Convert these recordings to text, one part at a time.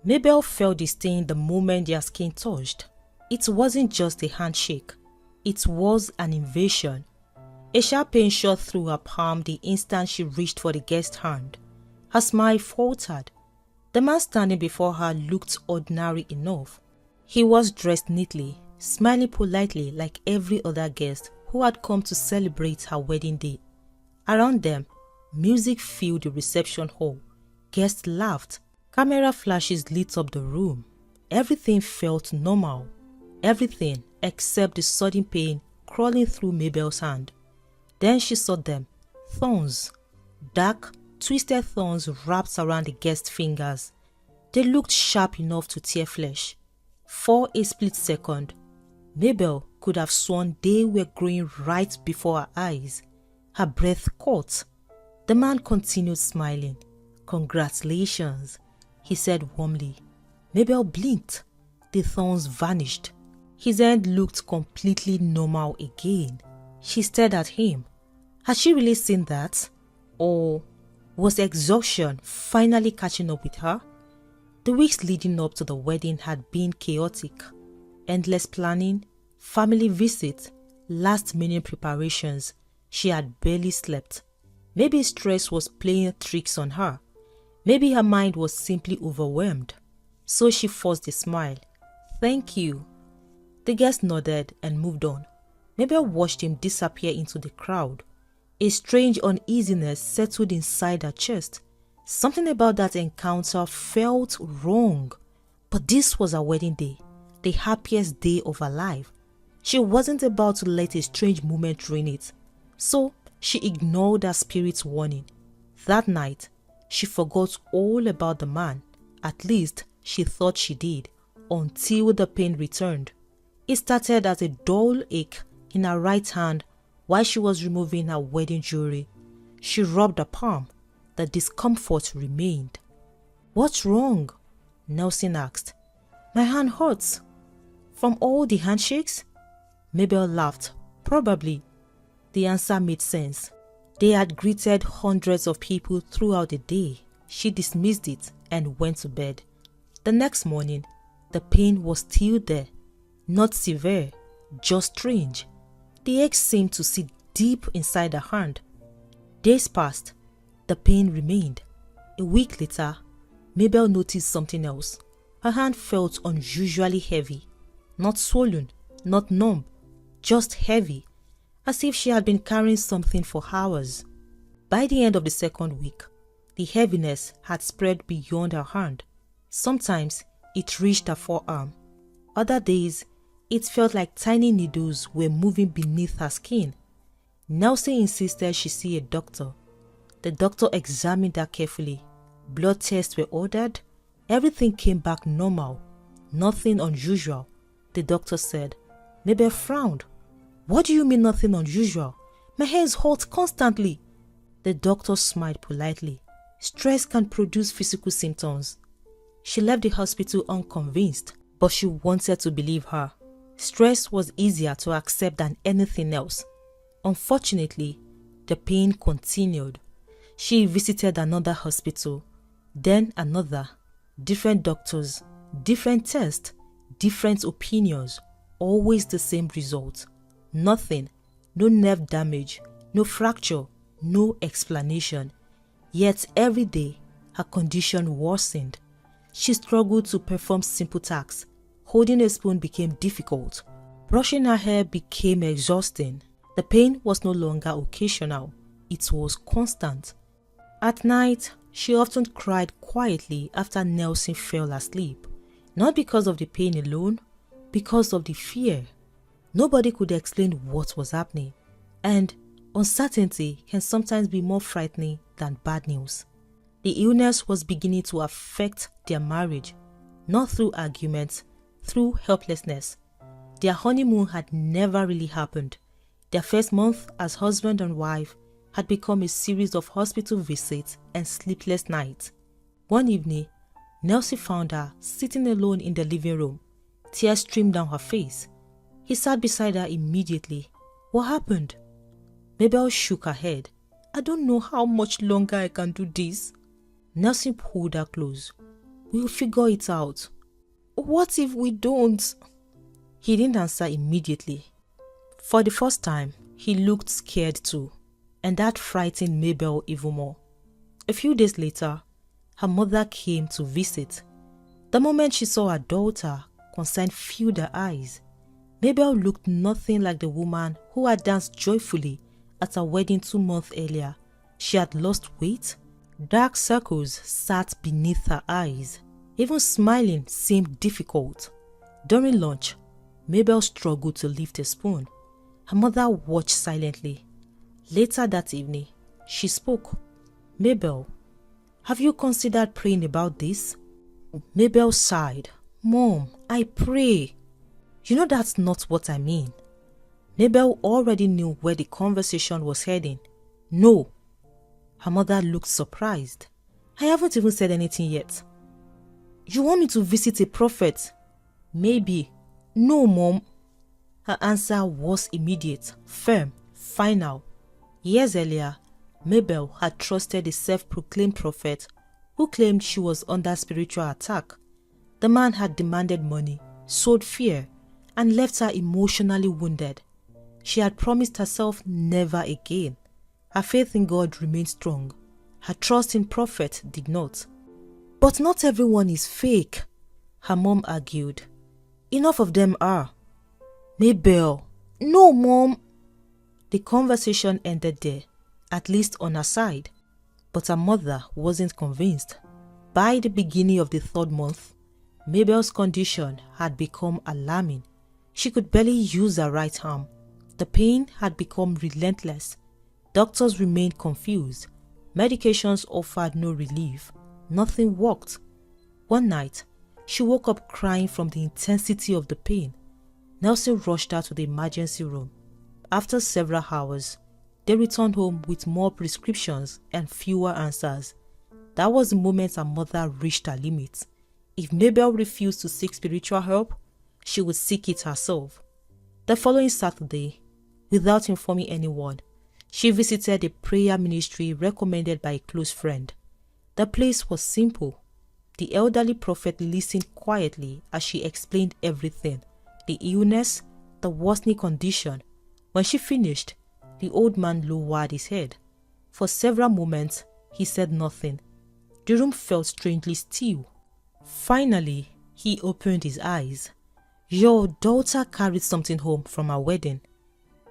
Mabel felt the stain the moment their skin touched. It wasn't just a handshake. It was an invasion. A sharp pain shot through her palm the instant she reached for the guest's hand. Her smile faltered. The man standing before her looked ordinary enough. He was dressed neatly, smiling politely like every other guest who had come to celebrate her wedding day. Around them, music filled the reception hall. Guests laughed. Camera flashes lit up the room. Everything felt normal. Everything except the sudden pain crawling through Mabel's hand. Then she saw them. Thorns. Dark, twisted thorns wrapped around the guest's fingers. They looked sharp enough to tear flesh. For a split second, Mabel could have sworn they were growing right before her eyes. Her breath caught. The man continued smiling. "Congratulations," he said warmly. Mabel blinked. The thorns vanished. His hand looked completely normal again. She stared at him. Had she really seen that? Or was exhaustion finally catching up with her? The weeks leading up to the wedding had been chaotic. Endless planning, family visits, last-minute preparations. She had barely slept. Maybe stress was playing tricks on her. Maybe her mind was simply overwhelmed. So she forced a smile. "Thank you." The guest nodded and moved on. Mabel watched him disappear into the crowd. A strange uneasiness settled inside her chest. Something about that encounter felt wrong. But this was her wedding day, the happiest day of her life. She wasn't about to let a strange moment ruin it. So she ignored her spirit's warning. That night, she forgot all about the man. At least she thought she did, until the pain returned. It started as a dull ache in her right hand while she was removing her wedding jewelry. She rubbed her palm. The discomfort remained. "What's wrong?" Nelson asked. "My hand hurts." "From all the handshakes?" Mabel laughed. "Probably." The answer made sense. They had greeted hundreds of people throughout the day. She dismissed it and went to bed. The next morning, the pain was still there. Not severe, just strange. The ache seemed to sit deep inside her hand. Days passed. The pain remained. A week later, Mabel noticed something else. Her hand felt unusually heavy. Not swollen, not numb, just heavy, as if she had been carrying something for hours. By the end of the second week, the heaviness had spread beyond her hand. Sometimes it reached her forearm. Other days, it felt like tiny needles were moving beneath her skin. Nelson insisted she see a doctor. The doctor examined her carefully. Blood tests were ordered. Everything came back normal. Nothing unusual, the doctor said. Mabel frowned. "What do you mean nothing unusual? My hands hurt constantly." The doctor smiled politely. "Stress can produce physical symptoms." She left the hospital unconvinced, but she wanted to believe her. Stress was easier to accept than anything else. Unfortunately, the pain continued. She visited another hospital, then another. Different doctors, different tests, different opinions, always the same result. Nothing, no nerve damage, no fracture, no explanation. Yet every day, her condition worsened. She struggled to perform simple tasks. Holding a spoon became difficult. Brushing her hair became exhausting. The pain was no longer occasional. It was constant. At night, she often cried quietly after Nelson fell asleep. Not because of the pain alone, because of the fear. Nobody could explain what was happening. And uncertainty can sometimes be more frightening than bad news. The illness was beginning to affect their marriage, not through arguments, through helplessness. Their honeymoon had never really happened. Their first month as husband and wife had become a series of hospital visits and sleepless nights. One evening, Nelson found her sitting alone in the living room. Tears streamed down her face. He sat beside her immediately. "What happened?" Mabel shook her head. "I don't know how much longer I can do this." Nelson pulled her close. We'll figure it out. What if we don't? He didn't answer immediately. For the first time, he looked scared too, and that frightened Mabel even more. A few days later, her mother came to visit. The moment she saw her daughter, concern filled her eyes. Mabel looked nothing like the woman who had danced joyfully at her wedding 2 months earlier. She had lost weight. Dark circles sat beneath her eyes. Even smiling seemed difficult. During lunch, Mabel struggled to lift a spoon. Her mother watched silently. Later that evening, she spoke. "Mabel, have you considered praying about this?" Mabel sighed. "Mom, I pray. You know that's not what I mean." Mabel already knew where the conversation was heading. "No." Her mother looked surprised. "I haven't even said anything yet." "You want me to visit a prophet?" "Maybe." "No, Mom." Her answer was immediate, firm, final. Years earlier, Mabel had trusted a self-proclaimed prophet who claimed she was under spiritual attack. The man had demanded money, sowed fear, and left her emotionally wounded. She had promised herself never again. Her faith in God remained strong. Her trust in prophet did not. "But not everyone is fake," her mom argued. "Enough of them are." "Mabel." "No, Mom." The conversation ended there, at least on her side. But her mother wasn't convinced. By the beginning of the 3rd month, Mabel's condition had become alarming. She could barely use her right arm. The pain had become relentless. Doctors remained confused. Medications offered no relief. Nothing worked. One night, she woke up crying from the intensity of the pain. Nelson rushed her to the emergency room. After several hours, they returned home with more prescriptions and fewer answers. That was the moment her mother reached her limit. If Mabel refused to seek spiritual help, she would seek it herself. The following Saturday, without informing anyone, she visited a prayer ministry recommended by a close friend. The place was simple. The elderly prophet listened quietly as she explained everything: the illness, the worsening condition. When she finished, the old man lowered his head. For several moments, he said nothing. The room felt strangely still. Finally, he opened his eyes. "Your daughter carried something home from her wedding."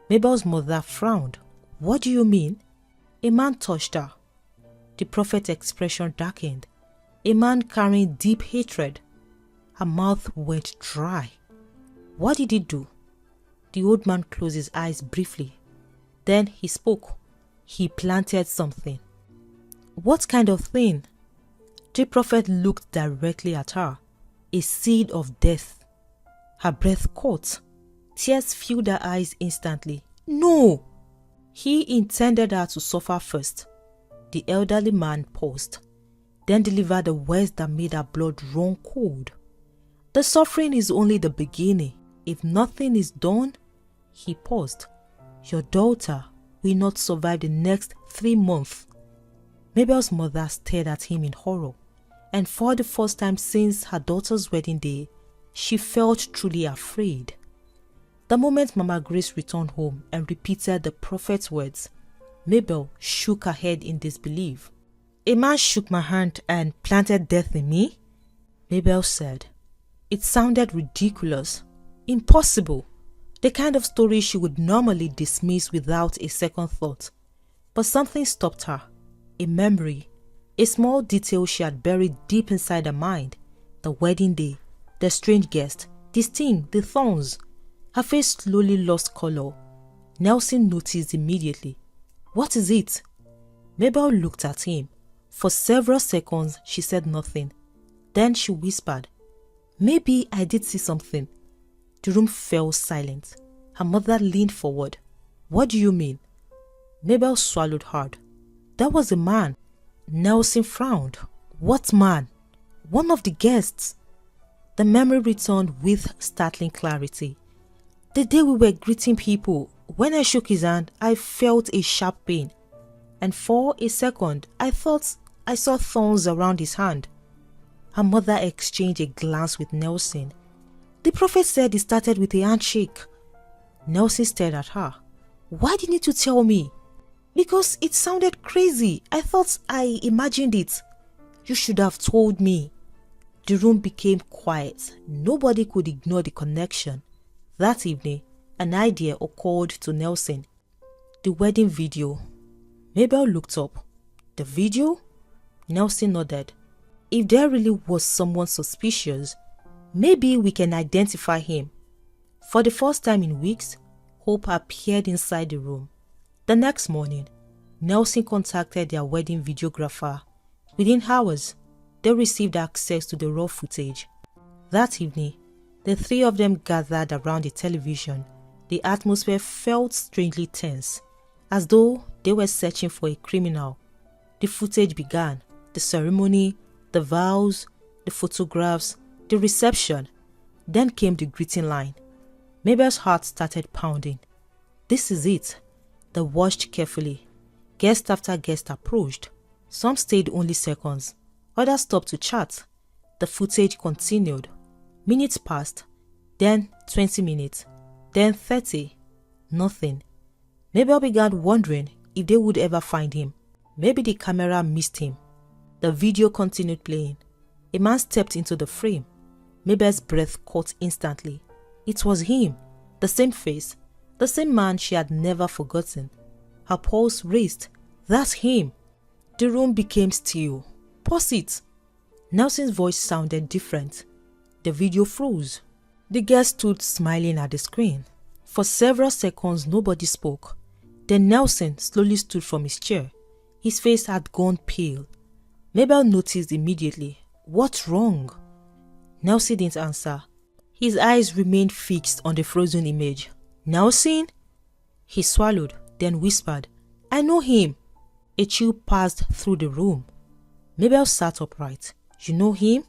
Mabel's mother frowned. "What do you mean?" "A man touched her." The prophet's expression darkened. "A man carrying deep hatred." Her mouth went dry. "What did he do?" The old man closed his eyes briefly. Then he spoke. "He planted something." "What kind of thing?" The prophet looked directly at her. "A seed of death." Her breath caught. Tears filled her eyes instantly. "No!" "He intended her to suffer first." The elderly man paused, then delivered the words that made her blood run cold. "The suffering is only the beginning. If nothing is done," he paused, "your daughter will not survive the next 3 months. Mabel's mother stared at him in horror, and for the first time since her daughter's wedding day, she felt truly afraid. The moment Mama Grace returned home and repeated the prophet's words, Mabel shook her head in disbelief. "A man shook my hand and planted death in me?" Mabel said. It sounded ridiculous, impossible, the kind of story she would normally dismiss without a second thought. But something stopped her, a memory, a small detail she had buried deep inside her mind. The wedding day, the strange guest, the sting, the thorns. Her face slowly lost color. Nelson noticed immediately. "What is it?" Mabel looked at him. For several seconds, she said nothing. Then she whispered, "Maybe I did see something." The room fell silent. Her mother leaned forward. "What do you mean?" Mabel swallowed hard. "That was a man." Nelson frowned. "What man?" "One of the guests." The memory returned with startling clarity. "The day we were greeting people, when I shook his hand, I felt a sharp pain. And for a second, I thought I saw thorns around his hand." Her mother exchanged a glance with Nelson. The prophet said it started with a handshake. Nelson stared at her. Why didn't you tell me? Because it sounded crazy. I thought I imagined it. You should have told me. The room became quiet. Nobody could ignore the connection. That evening, an idea occurred to Nelson. The wedding video. Mabel looked up. The video? Nelson nodded. If there really was someone suspicious, maybe we can identify him. For the first time in weeks, hope appeared inside the room. The next morning, Nelson contacted their wedding videographer. Within hours, they received access to the raw footage. That evening, the three of them gathered around the television. The atmosphere felt strangely tense, as though they were searching for a criminal. The footage began. The ceremony, the vows, the photographs, the reception. Then came the greeting line. Mabel's heart started pounding. This is it. They watched carefully. Guest after guest approached. Some stayed only seconds. Others stopped to chat. The footage continued. Minutes passed. Then 20 minutes. Then 30. Nothing. Mabel began wondering if they would ever find him. Maybe the camera missed him. The video continued playing. A man stepped into the frame. Mabel's breath caught instantly. It was him. The same face. The same man she had never forgotten. Her pulse raced. That's him. The room became still. Pause it. Nelson's voice sounded different. The video froze. The guest stood smiling at the screen. For several seconds nobody spoke. Then Nelson slowly stood from his chair. His face had gone pale. Mabel noticed immediately. What's wrong? Nelson didn't answer. His eyes remained fixed on the frozen image. Nelson? He swallowed, then whispered, I know him. A chill passed through the room. Mabel sat upright. You know him?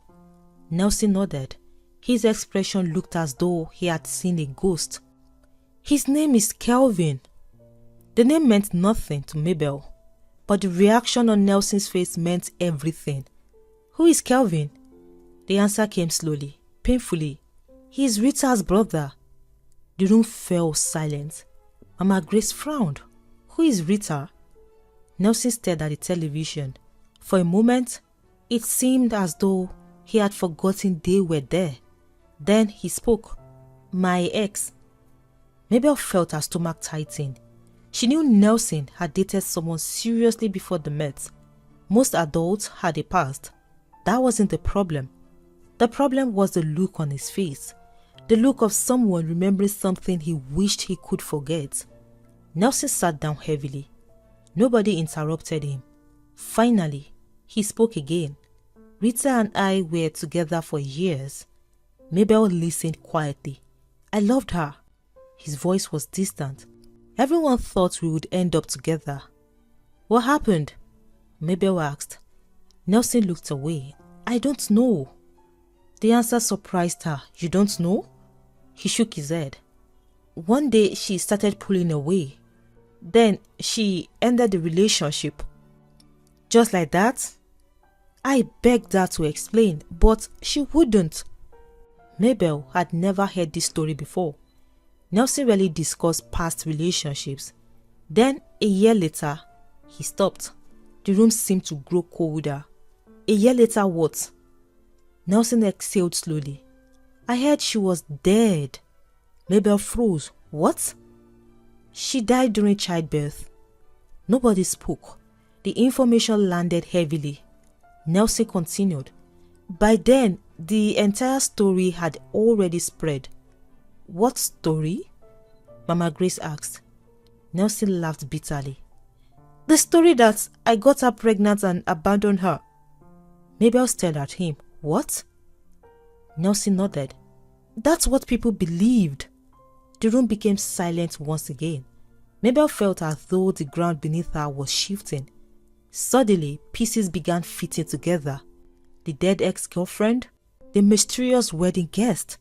Nelson nodded. His expression looked as though he had seen a ghost. His name is Kelvin. The name meant nothing to Mabel, but the reaction on Nelson's face meant everything. Who is Kelvin? The answer came slowly, painfully. He is Rita's brother. The room fell silent. Mama Grace frowned. Who is Rita? Nelson stared at the television. For a moment, it seemed as though he had forgotten they were there. Then he spoke. My ex. Mabel felt her stomach tighten. She knew Nelson had dated someone seriously before they met. Most adults had a past. That wasn't the problem. The problem was the look on his face. The look of someone remembering something he wished he could forget. Nelson sat down heavily. Nobody interrupted him. Finally, he spoke again. Rita and I were together for years. Mabel listened quietly. I loved her. His voice was distant. Everyone thought we would end up together. What happened? Mabel asked. Nelson looked away. I don't know. The answer surprised her. You don't know? He shook his head. One day she started pulling away. Then she ended the relationship. Just like that? I begged her to explain, but she wouldn't. Mabel had never heard this story before. Nelson rarely discussed past relationships. Then, a year later, he stopped. The room seemed to grow colder. A year later what? Nelson exhaled slowly. I heard she was dead. Mabel froze. What? She died during childbirth. Nobody spoke. The information landed heavily. Nelson continued. By then, the entire story had already spread. What story? Mama Grace asked. Nelson laughed bitterly. The story that I got her pregnant and abandoned her. Mabel stared at him. What? Nelson nodded. That's what people believed. The room became silent once again. Mabel felt as though the ground beneath her was shifting. Suddenly, pieces began fitting together. The dead ex-girlfriend, the mysterious wedding guest.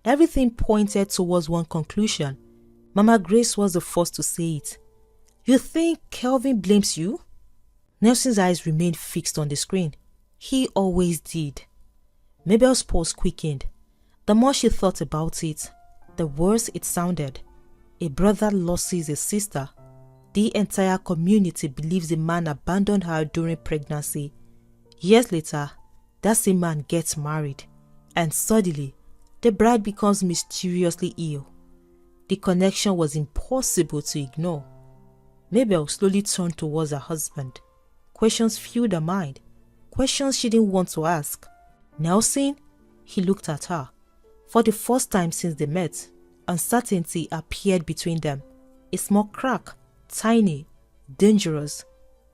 Everything pointed towards one conclusion. Mama Grace was the first to say it. You think Kelvin blames you? Nelson's eyes remained fixed on the screen. He always did. Mabel's pulse quickened. The more she thought about it, the worse it sounded. A brother loses a sister. The entire community believes a man abandoned her during pregnancy. Years later, that same man gets married, and suddenly, the bride becomes mysteriously ill. The connection was impossible to ignore. Mabel slowly turned towards her husband. Questions filled her mind, questions she didn't want to ask. Nelson? He looked at her. For the first time since they met, uncertainty appeared between them. A small crack, tiny, dangerous.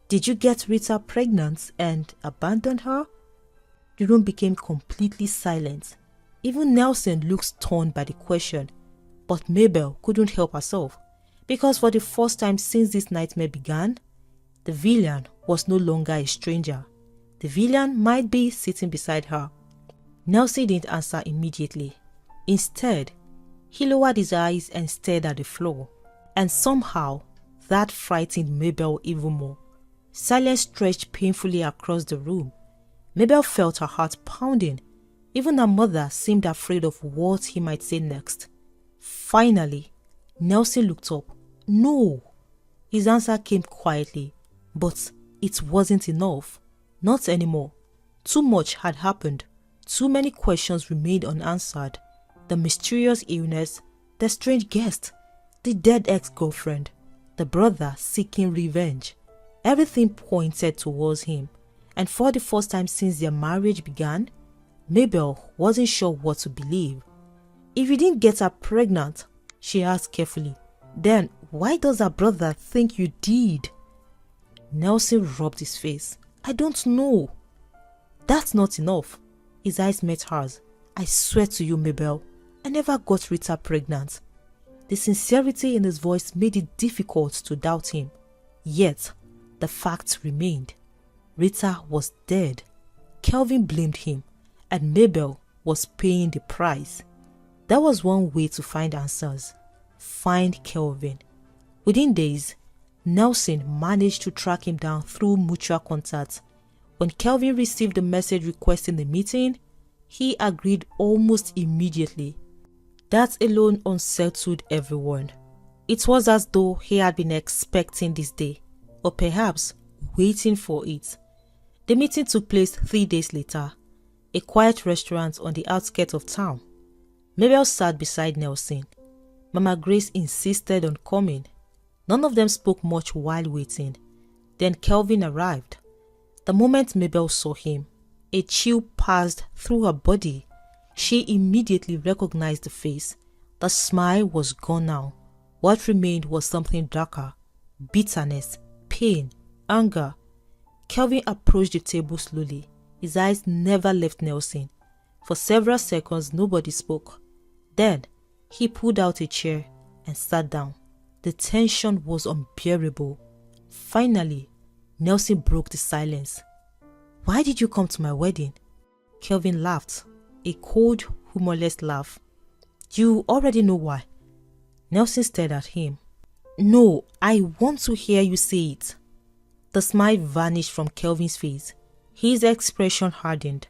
Did you get Rita pregnant and abandon her? The room became completely silent. Even Nelson looked stunned by the question, but Mabel couldn't help herself, because for the first time since this nightmare began, the villain was no longer a stranger. The villain might be sitting beside her. Nelson didn't answer immediately. Instead, he lowered his eyes and stared at the floor, and somehow that frightened Mabel even more. Silence stretched painfully across the room. Mabel felt her heart pounding. Even her mother seemed afraid of what he might say next. Finally, Nelson looked up. No! His answer came quietly, but it wasn't enough. Not anymore. Too much had happened. Too many questions remained unanswered. The mysterious illness, the strange guest, the dead ex-girlfriend, the brother seeking revenge. Everything pointed towards him, and for the first time since their marriage began, Mabel wasn't sure what to believe. If you didn't get her pregnant, she asked carefully, then why does her brother think you did? Nelson rubbed his face. I don't know. That's not enough. His eyes met hers. I swear to you, Mabel, I never got Rita pregnant. The sincerity in his voice made it difficult to doubt him. Yet, the fact remained. Rita was dead. Kelvin blamed him, and Mabel was paying the price. That was one way to find answers. Find Kelvin. Within days, Nelson managed to track him down through mutual contacts. When Kelvin received the message requesting the meeting, he agreed almost immediately. That alone unsettled everyone. It was as though he had been expecting this day, or perhaps waiting for it. The meeting took place 3 days later, a quiet restaurant on the outskirts of town. Mabel sat beside Nelson. Mama Grace insisted on coming. None of them spoke much while waiting. Then Kelvin arrived. The moment Mabel saw him, a chill passed through her body. She immediately recognized the face. The smile was gone now. What remained was something darker. Bitterness, pain, anger. Kelvin approached the table slowly. His eyes never left Nelson. For several seconds, nobody spoke. Then, he pulled out a chair and sat down. The tension was unbearable. Finally, Nelson broke the silence. Why did you come to my wedding? Kelvin laughed, a cold, humorless laugh. You already know why. Nelson stared at him. No, I want to hear you say it. The smile vanished from Kelvin's face. His expression hardened.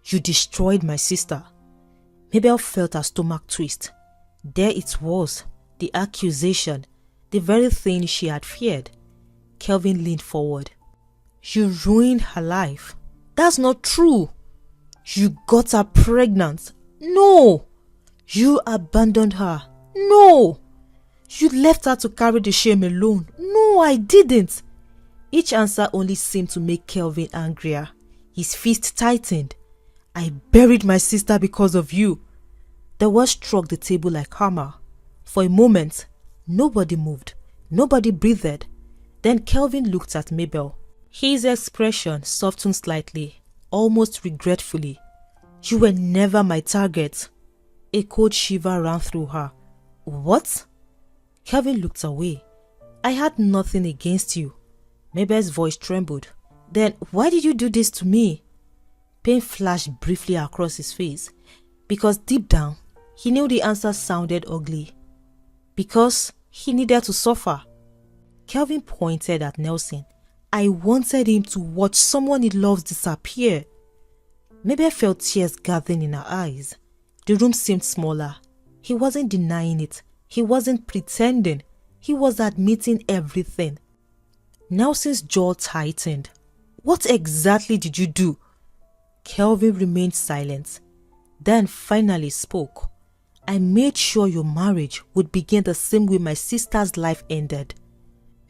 You destroyed my sister. Mabel felt her stomach twist. There it was, the accusation, the very thing she had feared. Kelvin leaned forward. You ruined her life. That's not true. You got her pregnant. No. You abandoned her. No. You left her to carry the shame alone. No, I didn't. Each answer only seemed to make Kelvin angrier. His fist tightened. I buried my sister because of you. The words struck the table like hammer. For a moment, nobody moved. Nobody breathed. Then Kelvin looked at Mabel. His expression softened slightly, almost regretfully. You were never my target. A cold shiver ran through her. What? Kelvin looked away. I had nothing against you. Mabel's voice trembled. Then why did you do this to me? Pain flashed briefly across his face. Because deep down, he knew the answer sounded ugly. Because he needed to suffer. Kelvin pointed at Nelson. I wanted him to watch someone he loves disappear. Mabel felt tears gathering in her eyes. The room seemed smaller. He wasn't denying it. He wasn't pretending. He was admitting everything. Nelson's jaw tightened. What exactly did you do? Kelvin remained silent, then finally spoke. I made sure your marriage would begin the same way my sister's life ended.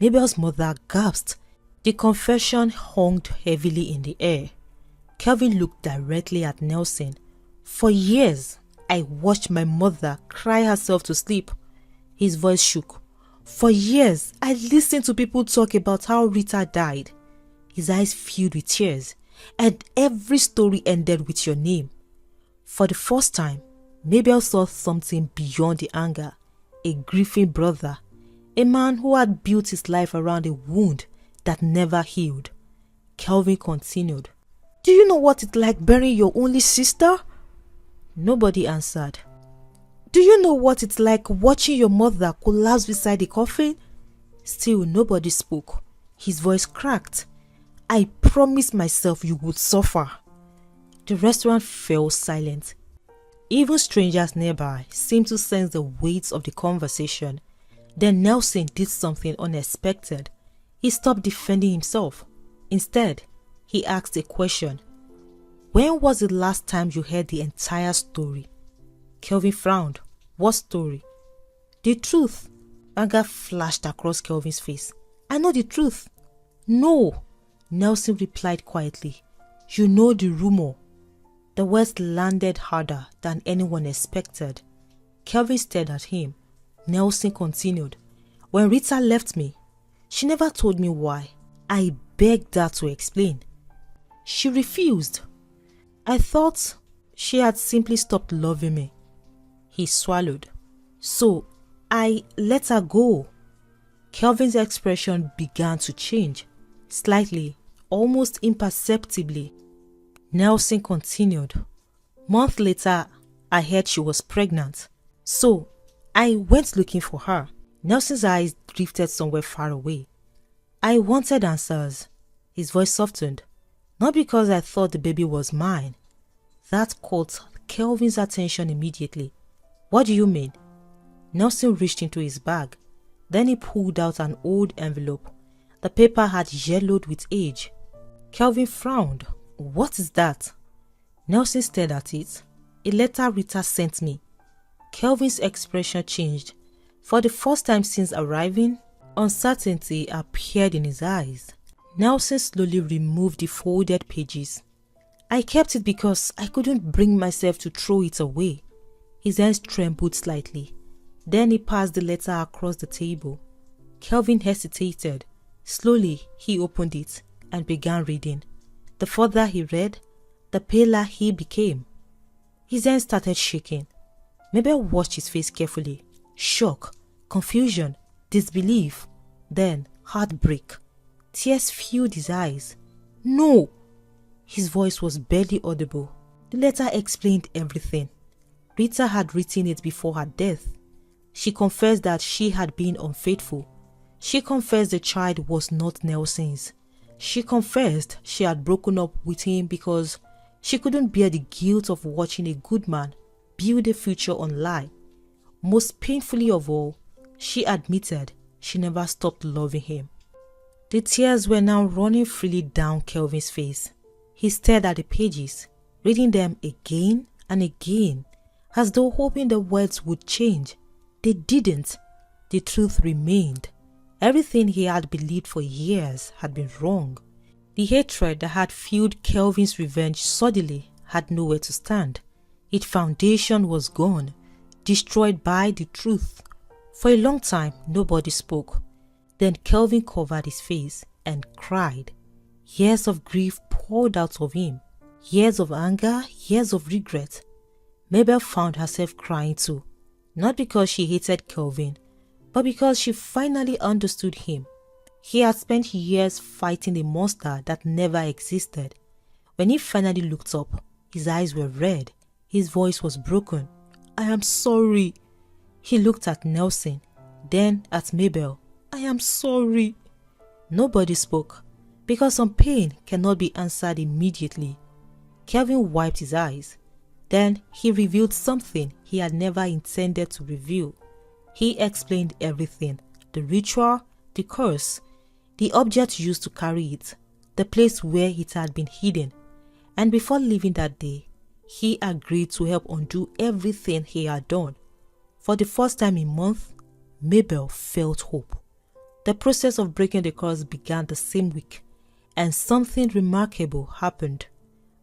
Mabel's mother gasped. The confession hung heavily in the air. Kelvin looked directly at Nelson. For years, I watched my mother cry herself to sleep. His voice shook. For years, I listened to people talk about how Rita died. His eyes filled with tears, and every story ended with your name. For the first time, Mabel saw something beyond the anger. A grieving brother. A man who had built his life around a wound that never healed. Kelvin continued. Do you know what it's like burying your only sister? Nobody answered. Do you know what it's like watching your mother collapse beside the coffin? Still nobody spoke. His voice cracked. I promised myself you would suffer. The restaurant fell silent. Even strangers nearby seemed to sense the weight of the conversation. Then Nelson did something unexpected. He stopped defending himself. Instead, he asked a question. When was the last time you heard the entire story? Kelvin frowned. What story? The truth. Anger flashed across Kelvin's face. I know the truth. No, Nelson replied quietly. You know the rumor. The words landed harder than anyone expected. Kelvin stared at him. Nelson continued. When Rita left me, she never told me why. I begged her to explain. She refused. I thought she had simply stopped loving me. He swallowed. So I let her go. Kelvin's expression began to change, slightly, almost imperceptibly. Nelson continued. Months later, I heard she was pregnant. So I went looking for her. Nelson's eyes drifted somewhere far away. I wanted answers. His voice softened. Not because I thought the baby was mine. That caught Kelvin's attention immediately. What do you mean? Nelson reached into his bag. Then he pulled out an old envelope. The paper had yellowed with age. Kelvin frowned. What is that? Nelson stared at it. A letter Rita sent me. Kelvin's expression changed. For the first time since arriving, uncertainty appeared in his eyes. Nelson slowly removed the folded pages. I kept it because I couldn't bring myself to throw it away. His hands trembled slightly. Then he passed the letter across the table. Kelvin hesitated. Slowly, he opened it and began reading. The further he read, the paler he became. His hands started shaking. Mabel watched his face carefully. Shock, confusion, disbelief, then heartbreak. Tears filled his eyes. No! His voice was barely audible. The letter explained everything. Rita had written it before her death. She confessed that she had been unfaithful. She confessed the child was not Nelson's. She confessed she had broken up with him because she couldn't bear the guilt of watching a good man build a future on lie. Most painfully of all, she admitted she never stopped loving him. The tears were now running freely down Kelvin's face. He stared at the pages, reading them again and again, as though hoping the words would change. They didn't. The truth remained. Everything he had believed for years had been wrong. The hatred that had fueled Kelvin's revenge suddenly had nowhere to stand. Its foundation was gone, destroyed by the truth. For a long time, nobody spoke. Then Kelvin covered his face and cried. Years of grief poured out of him. Years of anger, years of regret. Mabel found herself crying too. Not because she hated Kelvin, but because she finally understood him. He had spent years fighting a monster that never existed. When he finally looked up, his eyes were red. His voice was broken. I am sorry. He looked at Nelson, then at Mabel. I am sorry. Nobody spoke, because some pain cannot be answered immediately. Kelvin wiped his eyes. Then he revealed something he had never intended to reveal. He explained everything: the ritual, the curse, the object used to carry it, the place where it had been hidden. And before leaving that day, he agreed to help undo everything he had done. For the first time in months, Mabel felt hope. The process of breaking the curse began the same week, and something remarkable happened.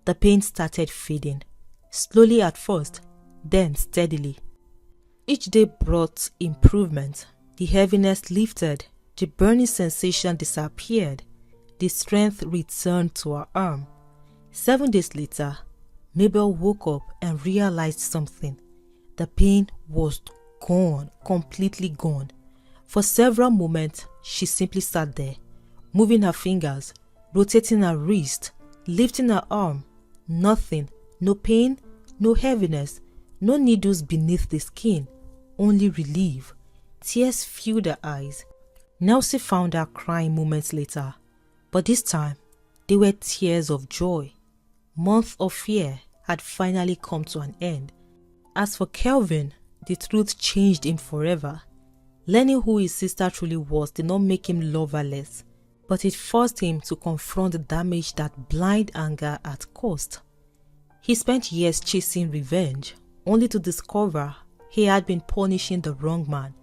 The pain started fading, slowly at first, then steadily. Each day brought improvement. The heaviness lifted, the burning sensation disappeared, the strength returned to her arm. 7 days later, Mabel woke up and realized something. The pain was gone, completely gone. For several moments, she simply sat there, moving her fingers, rotating her wrist, lifting her arm. Nothing, no pain, no heaviness, no needles beneath the skin, only relief. Tears filled her eyes. Nelsie found her crying moments later, but this time, they were tears of joy. Months of fear had finally come to an end. As for Kelvin, the truth changed him forever. Learning who his sister truly was did not make him love her less, but it forced him to confront the damage that blind anger had caused. He spent years chasing revenge, only to discover he had been punishing the wrong man,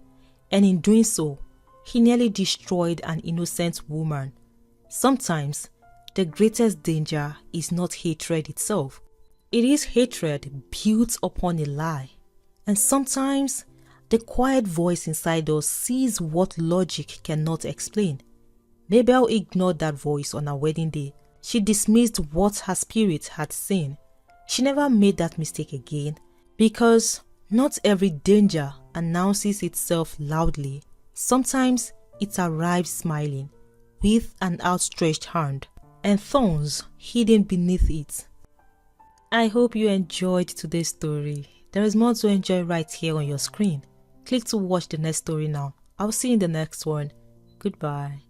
and in doing so, he nearly destroyed an innocent woman. Sometimes, the greatest danger is not hatred itself. It is hatred built upon a lie. And sometimes, the quiet voice inside us sees what logic cannot explain. Mabel ignored that voice on her wedding day. She dismissed what her spirit had seen. She never made that mistake again, because not every danger announces itself loudly. Sometimes it arrives smiling, with an outstretched hand, and thorns hidden beneath it. I hope you enjoyed today's story. There is more to enjoy right here on your screen. Click to watch the next story now. I'll see you in the next one. Goodbye.